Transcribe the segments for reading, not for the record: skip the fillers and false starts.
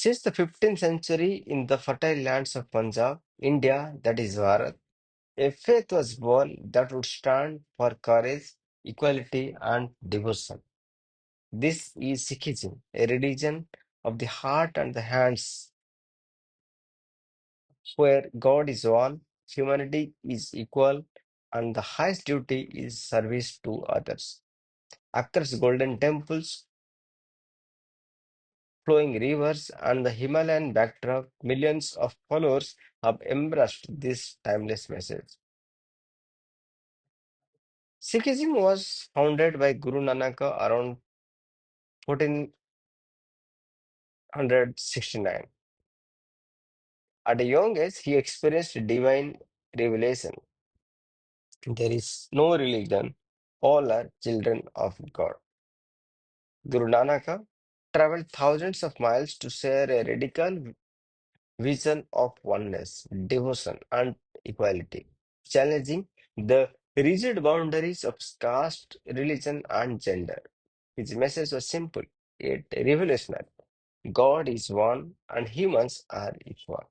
Since the 15th century, in the fertile lands of Punjab, India, that is Bharat, a faith was born that would stand for courage, equality, and devotion. This is Sikhism, a religion of the heart and the hands, where God is one, humanity is equal, and the highest duty is service to others. Across golden temples, flowing rivers, and the Himalayan backdrop, millions of followers have embraced this timeless message. Sikhism was founded by Guru Nanak around 1469. At a young age, he experienced divine revelation. There is no religion, all are children of God. Guru Nanak traveled thousands of miles to share a radical vision of oneness, devotion, and equality, challenging the rigid boundaries of caste, religion, and gender. His message was simple yet revolutionary. God is one and humans are equal.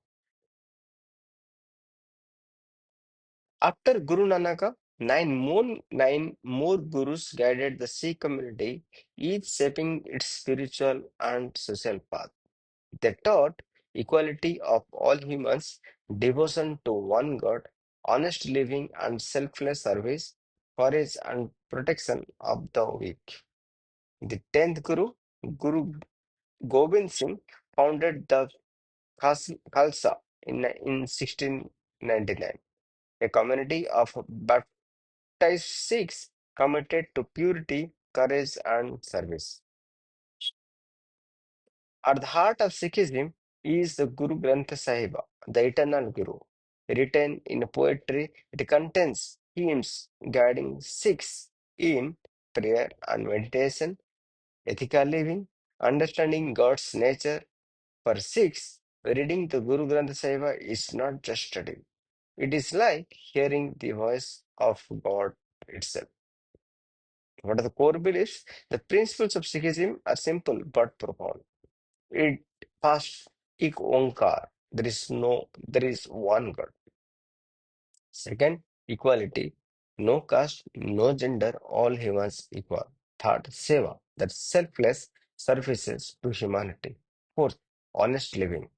After Guru Nanak, nine more gurus guided the Sikh community, each shaping its spiritual and social path. They taught equality of all humans, devotion to one God, honest living and selfless service, courage and protection of the weak. The 10th Guru, Guru Gobind Singh, founded the Khalsa in 1699, a community of baptized Sikhs committed to purity, courage, and service. At the heart of Sikhism is the Guru Granth Sahib, the eternal Guru. Written in poetry, it contains hymns guiding Sikhs in prayer and meditation, ethical living, understanding God's nature. For Sikhs, reading the Guru Granth Sahib is not just study. It is like hearing the voice of God itself. What are the core beliefs? The principles of Sikhism are simple but profound. It past ik Onkar. There is one God. Second, equality. No caste, no gender, all humans equal. Third, Seva. That's selfless services to humanity. Fourth, honest living.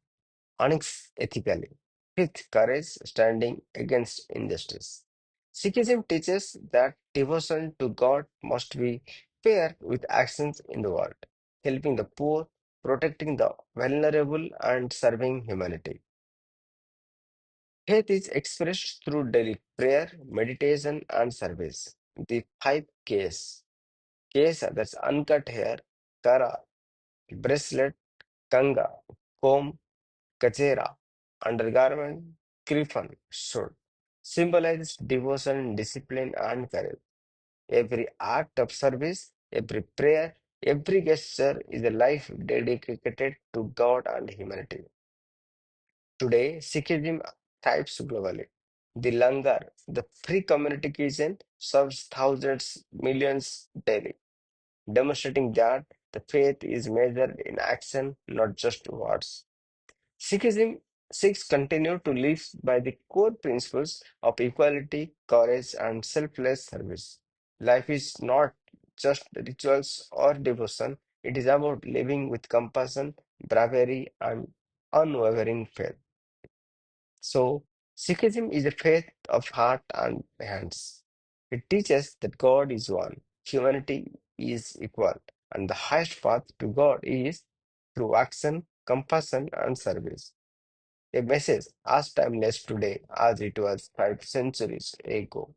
Onyx ethically. Fifth, courage standing against injustice. Sikhism teaches that devotion to God must be paired with actions in the world, helping the poor, protecting the vulnerable, and serving humanity. Faith is expressed through daily prayer, meditation, and service. The five Ks. Ks are that's uncut hair, kara, bracelet, kanga, comb, Kachera, undergarment, griffin, sword, symbolizes devotion, discipline, and courage. Every act of service, every prayer, every gesture is a life dedicated to God and humanity. Today, Sikhism thrives globally. The Langar, the free community kitchen, serves thousands, millions daily, demonstrating that the faith is measured in action, not just words. Sikhism Sikhs continue to live by the core principles of equality, courage, and selfless service. Life is not just rituals or devotion, it is about living with compassion, bravery, and unwavering faith. So, Sikhism is a faith of heart and hands. It teaches that God is one, humanity is equal, and the highest path to God is through action, compassion, and service. A message as timeless today as it was 5 centuries ago.